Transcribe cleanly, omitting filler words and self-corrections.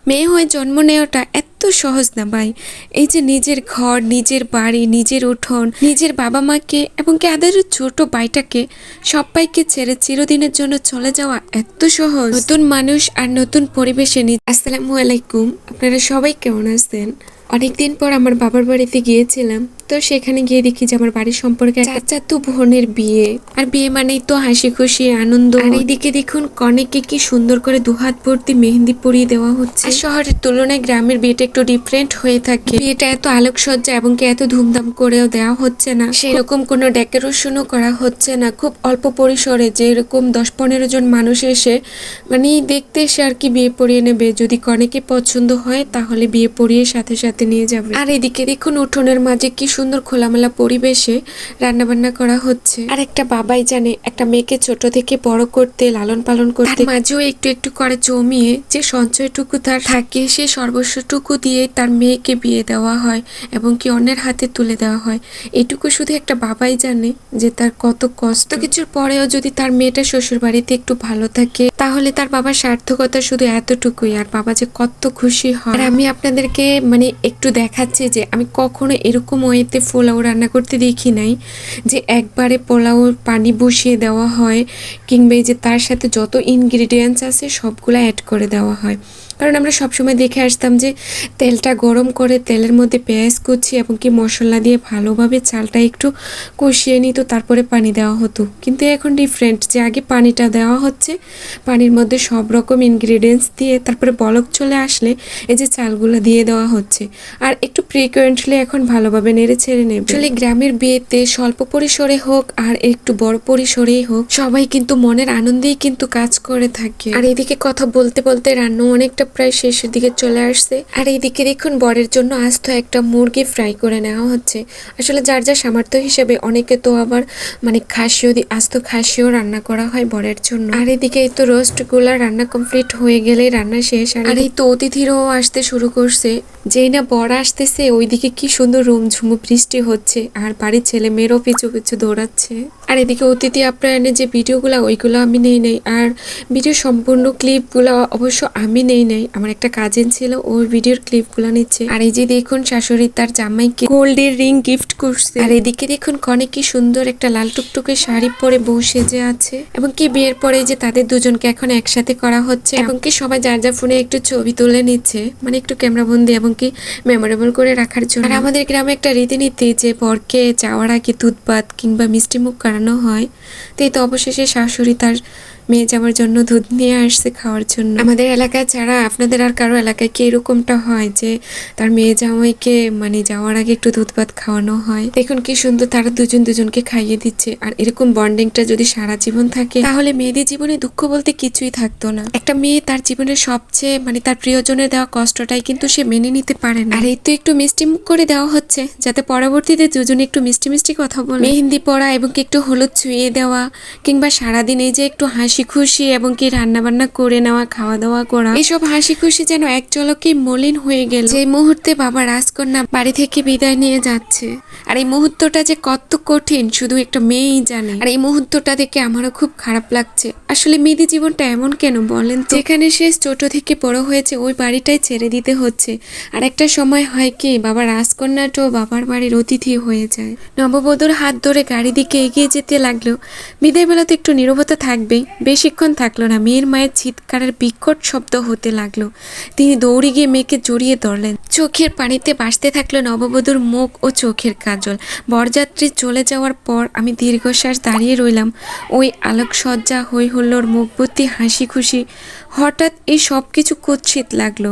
মেয়ে হয়ে জন্ম নেওয়াটা এত সহজ না ভাই। এই যে নিজের ঘর, নিজের বাড়ি, নিজের উঠোন, নিজের বাবা মাকে এবং কি আদের ছোট ভাইটাকে সবাইকে ছেড়ে চিরদিনের জন্য চলে যাওয়া এত সহজ? নতুন মানুষ আর নতুন পরিবেশে আসসালামু আলাইকুম, আপনারা সবাই কেমন আছেন? অনেকদিন পর আমার বাবার বাড়িতে গিয়েছিলাম, তো সেখানে গিয়ে দেখি যে আমার বাড়ির সম্পর্কে চাচাতো বোনের বিয়ে। আর বিয়ে মানেই তো হাসি খুশি আনন্দ। আর এইদিকে দেখুন কনেকে কি সুন্দর করে দুহাত ভর্তি মেহেন্দি পরিয়ে দেওয়া হচ্ছে। শহরের তুলনায় গ্রামের বিয়েটা একটু ডিফারেন্ট হয়ে থাকে। বিয়েটা এত আলোকসজ্জা এবং কি এত ধুমধাম করেও দেওয়া হচ্ছে না, সেরকম কোনো ডেকোরেশনও করা হচ্ছে না। খুব অল্প পরিসরে যেরকম 10-15 জন মানুষ এসে মানে দেখতে এসে আর কি বিয়ে পড়িয়ে নেবে। যদি কনেকে পছন্দ হয় তাহলে বিয়ে পড়িয়ে সাথে সাথে নিয়ে যাবে। আর এদিকে দেখুন উঠোনের মাঝে কি সুন্দর খোলামেলা পরিবেশে রান্না বান্না করা হচ্ছে। আর একটা বাবাই জানে একটা মেয়েকে ছোট থেকে বড় করতে, লালন পালন করতে, মাঝেও একটু একটু করে জমিয়ে যে সঞ্চয়টুকু তার থাকে সে সর্বস্বটুকু দিয়ে তার মেয়েকে বিয়ে দেওয়া হয় এবং কি অন্যের হাতে তুলে দেওয়া হয়। এইটুকু শুধু একটা বাবাই জানে যে তার কত কষ্ট। কিছুর পরেও যদি তার মেয়েটা শ্বশুর বাড়িতে একটু ভালো থাকে তাহলে তার বাবার সার্থকতা শুধু এতটুকুই। আর বাবা যে কত খুশি হয়। আর আমি আপনাদেরকে মানে একটু দেখাচ্ছি যে আমি কখনো এরকম ওয়েতে পোলাও রান্না করতে দেখি নাই যে একবারে পোলাও পানি বসিয়ে দেওয়া হয় কিংবা এই যে তার সাথে যত ইনগ্রিডিয়েন্টস আছে সবগুলো অ্যাড করে দেওয়া হয়। কারণ আমরা সবসময় দেখে আসতাম যে তেলটা গরম করে তেলের মধ্যে পেঁয়াজ কুচি এবং কি মশলা দিয়ে ভালোভাবে চালটা একটু কষিয়ে নিত, তারপরে পানি দেওয়া হতো। কিন্তু এখন ডিফারেন্ট, যে আগে পানিটা দেওয়া হচ্ছে, পানির মধ্যে সব রকম ইনগ্রিডিয়েন্টস দিয়ে তারপরে বলক চলে আসলে এই যে চালগুলো দিয়ে দেওয়া হচ্ছে। আর একটু ফ্রিকোয়েন্টলি এখন ভালোভাবে নেড়ে ছেড়ে নেবে। আসলে গ্রামের বিয়েতে স্বল্প পরিসরে হোক আর একটু বড় পরিসরেই হোক সবাই কিন্তু মনের আনন্দেই কিন্তু কাজ করে থাকে। আর এদিকে কথা বলতে বলতে রান্না অনেকটা প্রায় শেষের দিকে চলে আসছে। আর এইদিকে দেখুন বরের জন্য আস্ত একটা মুরগি ফ্রাই করে নেওয়া হচ্ছে। আসলে যার যা সামর্থ্য হিসেবে অনেকে তো আবার মানে খাসিও আস্ত খাসিও রান্না করা হয় বরের জন্য। আর এদিকে এই তো রোস্ট গুলা রান্না কমপ্লিট হয়ে গেলেই রান্না শেষ। আর এই তো অতিথিরাও আসতে শুরু করছে। যেই না বর আসতেছে ওইদিকে কি সুন্দর রুমঝুমু বৃষ্টি হচ্ছে আর বাড়ির ছেলে মেয়েরও পিছু পিছু দৌড়াচ্ছে। আর এদিকে অতিথি আপ্যায়নের যে ভিডিওগুলো ওইগুলো আমি নেই নাই, আর ভিডিও সম্পূর্ণ ক্লিপগুলো অবশ্য আমি নেই নাই, আমার একটা কাজিন ছিল ওই ভিডিওর ক্লিপগুলো নিচ্ছে। আর এই যে দেখুন শাশুড়ি তার জামাইকে গোল্ডের রিং গিফট করছে। আর এদিকে দেখুন কনে কি সুন্দর একটা লাল টুকটুকে শাড়ি পরে বউ সেজে আছে এবং কি বিয়ের পরে যে তাদের দুজনকে এখন একসাথে করা হচ্ছে এবং কি সবাই যার যার ফোনে একটু ছবি তুলে নিচ্ছে, মানে একটু ক্যামেরা বন্দি এবং কি মেমোরেবল করে রাখার জন্য। আর আমাদের গ্রামে একটা রীতিনীতি যে বরকে যাওয়ার আগে দুধ ভাত কিংবা মিষ্টি মুখ করানো হয়। তো এই তো অবশেষে শাশুড়ি তার মেয়ে যাওয়ার জন্য দুধ নিয়ে আসছে খাওয়ার জন্য। আমাদের এলাকায় ছাড়া আপনাদের আর কারো এলাকায় কি এরকমটা হয় যে তার মেয়ে জামাইকে মানে যাওয়ার আগে একটু দুধ ভাত খাওয়ানো হয়? দেখুন কি সুন্দর তারা দুজন দুজনকে খাইয়ে দিচ্ছে। আর এরকম বন্ডিংটা যদি সারা জীবন থাকে তাহলে মেয়েদের জীবনে দুঃখ বলতে কিছুই থাকতো না। একটা মেয়ে তার জীবনের সবচেয়ে মানে তার প্রিয়জনের দেওয়া কষ্টটাই কিন্তু সে মেনে নিতে পারে না। আর এই তো একটু মিষ্টি মুখ করে দেওয়া হচ্ছে যাতে পরবর্তীতে দুজনে একটু মিষ্টি মিষ্টি কথা বলে। মেহেন্দি পরা এবং কি একটু হলুদ ছুঁয়ে দেওয়া কিংবা সারাদিন এই যে একটু হাসি খুশি এবং কি রান্না বান্না করে নেওয়া, খাওয়া দাওয়া করা, এসব হাসি খুশি যেন এক ঝলকে মলিন হয়ে গেল যে মুহূর্তে বাবা রাজকন্যা বাড়ি থেকে বিদায় নিয়ে যাচ্ছে। আর এই মুহূর্তটা যে কত কঠিন শুধু একটা মেয়েই জানে। আর এই মুহূর্তটা দেখে আমারও খুব খারাপ লাগছে। আসলে মেয়েদের জীবনটা এমন কেন বলেন? যেখানে সে ছোট থেকে বড় হয়েছে ওই বাড়িটাই ছেড়ে দিতে হচ্ছে। আর একটা সময় হয় কি বাবা রাজকন্যাটাও বাবার বাড়ির অতিথি হয়ে যায়। নববধূর হাত ধরে গাড়ি দিকে এগিয়ে যেতে লাগলো। বিদায় বেলা তো একটু নীরবতা থাকবেই, বেশিক্ষণ থাকলো না। মেয়ের মায়ের চিৎকারের বিকট শব্দ হতে লাগলো। তিনি দৌড়ে গিয়ে মেয়েকে জড়িয়ে ধরলেন। চোখের পানিতে ভাসতে থাকলো নববধূর মুখ ও চোখের কাজল। বরযাত্রী চলে যাওয়ার পর আমি দীর্ঘশ্বাস দাঁড়িয়ে রইলাম। ওই আলোকসজ্জা, হই হুল্লোড়, মুখ ভর্তি হাসি খুশি। হঠাৎ এই সব কিছু কুৎসিত লাগলো।